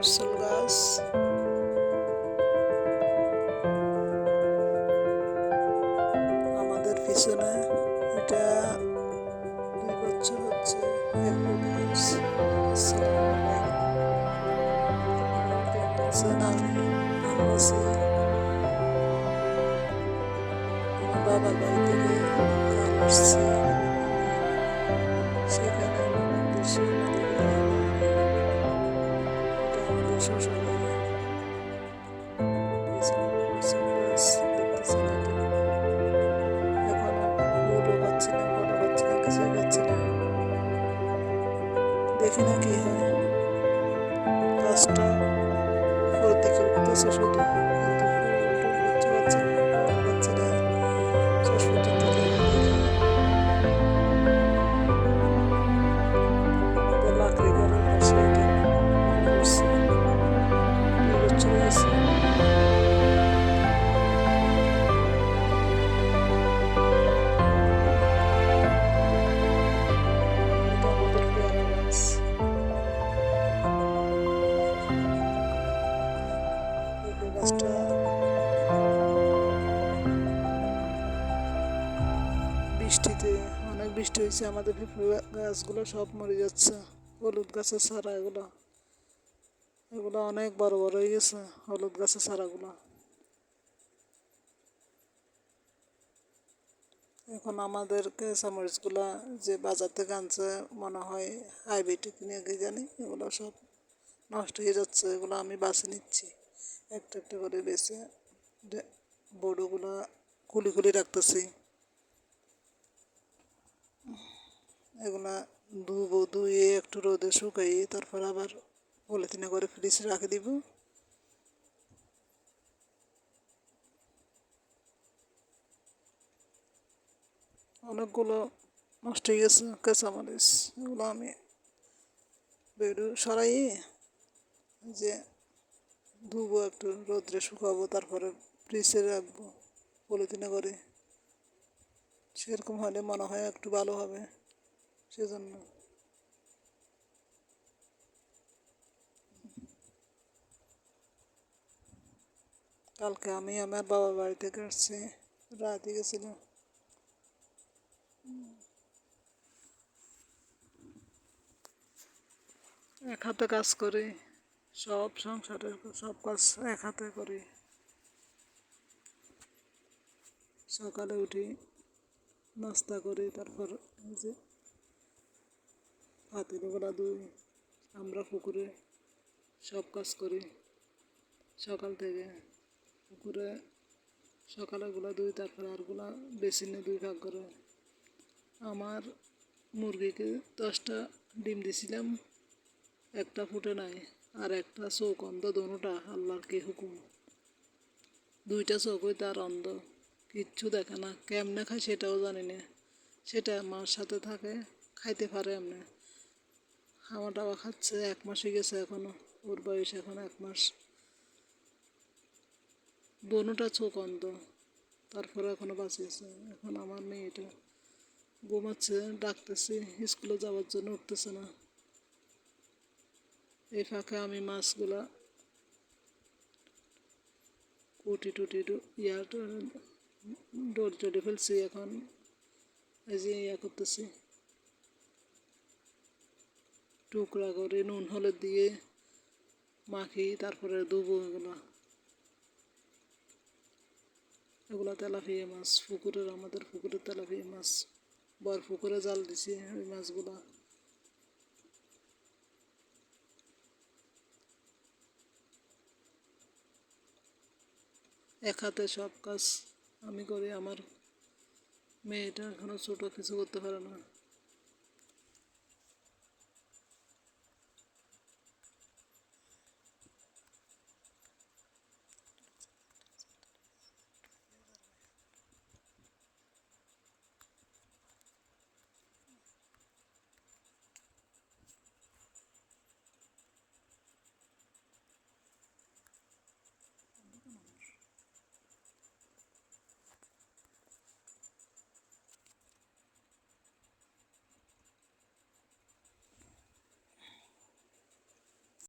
কাপসুল গাছ। আমাদের পিছনে এটা 2 বছর হচ্ছে অ্যাপ্রিল গাছ। আসসালামু আলাইকুম। কেমন আছেন? আমি ভালো আছি। আমি বাবার বাড়ি থেকে কাল আসছি। সেখানে নতুন দেশে আমাদের এটা আমাদের শ্বশুর বাড়ি। পিছনে কাপসুল গাছ দেখতেছেন। এটা এখনো ফুলও পাচ্ছি না, ফলও পাচ্ছি না, কিছুই পাচ্ছি না। দেখি না কি হয়। গাছটা উপরের দিকে উঠতেছে শুধু, কিন্তু ফুল টুল কিচ্ছু পাচ্ছি না, ফলও পাচ্ছি না। শেষ পর্যন্ত কি হয় দেখি। আমাদের লাকড়ি ঘরের পাশে এটা মনে করছি 2 বছর হয়েছে। এটা আমাদের পেয়ারা গাছ। পেঁপে গাছটা বৃষ্টিতে, অনেক বৃষ্টি হয়েছে, আমাদের পেঁপে গাছগুলো সব মরে যাচ্ছে। হলুদ গাছের চারা এগুলো এগুলো অনেক বড় বড় হয়ে গেছে, হলুদ গাছের চারাগুলো। এখন আমাদের কাঁচামরিচগুলা যে বাজার থেকে আনছে মনে হয় হাইব্রিড কিনে কি জানি, এগুলো সব নষ্ট হয়ে যাচ্ছে। এগুলো আমি বাছে নিচ্ছি, একটা একটা করে বেছে বড়গুলা খুলি খুলি রাখতেছি। এগুলা ধুয়ে একটু রোদে শুকাই, তারপর আবার পলিথিনে করে ফ্রিজে রাখে দিব। অনেকগুলো নষ্ট হয়ে গেছে কাঁচামরিচ। এগুলো আমি বেরু সরাই যে ধুবো, একটু রোদ্রে শুকাবো, তারপরে ফ্রিজে রাখবো পলিথিনে করে। সেরকম হলে মনে হয় একটু ভালো হবে, সেজন্য। কালকে আমি আমার বাবার বাড়ি থেকে আসছি, রাতে গেছিলাম। এক হাতে কাজ করি, সব সংসারের সব কাজ এক হাতে করি। সকালে উঠি, নাস্তা করি, তারপর এই যে পাতিলগুলা ধুই। আমরা পুকুরে সব কাজ করি সকাল থেকে। পুকুরে সকালেগুলা ধুই, তারপর আরগুলা বেসিনে 2 ভাগ করে। আমার মুরগিকে 10টা ডিম দিছিলাম, একটা ফুটে নাই, আর একটা চোখ অন্ধ, দোনোটা আল্লাহর কি হুকুম। 2টা চোখই তার অন্ধ, কিচ্ছু দেখে না, কেমনে খায় সেটাও জানি না। সেটা মার সাথে থাকে, খাইতে পারে এমনি, খাওয়া টাওয়া খাচ্ছে। 1 মাস হয়ে গেছে এখনো, ওর বয়স এখন 1 মাস। দোনোটা চোখ অন্ধ, তারপরে এখনো বাঁচিয়েছে। এখন আমার মেয়েটা ঘুমাচ্ছে, ডাকতেছি স্কুলে যাওয়ার জন্য, উঠতেছে না। এই ফাঁকে আমি মাছগুলা কুটি টুটি ডোল টলে ফেলছি। এখন এই যে করতেছি, টুকরা করে নুন হলুদ দিয়ে মাখি, তারপরে ধুবো। এগুলা তেলাপিয়া মাছ, পুকুরের, আমাদের পুকুরের তেলাপিয়া মাছ। বর পুকুরে জাল দিছি ওই মাছগুলা। এক হাতে সব কাজ আমি করি। আমার মেয়েটা এখনো ছোট, কিছু করতে পারে না।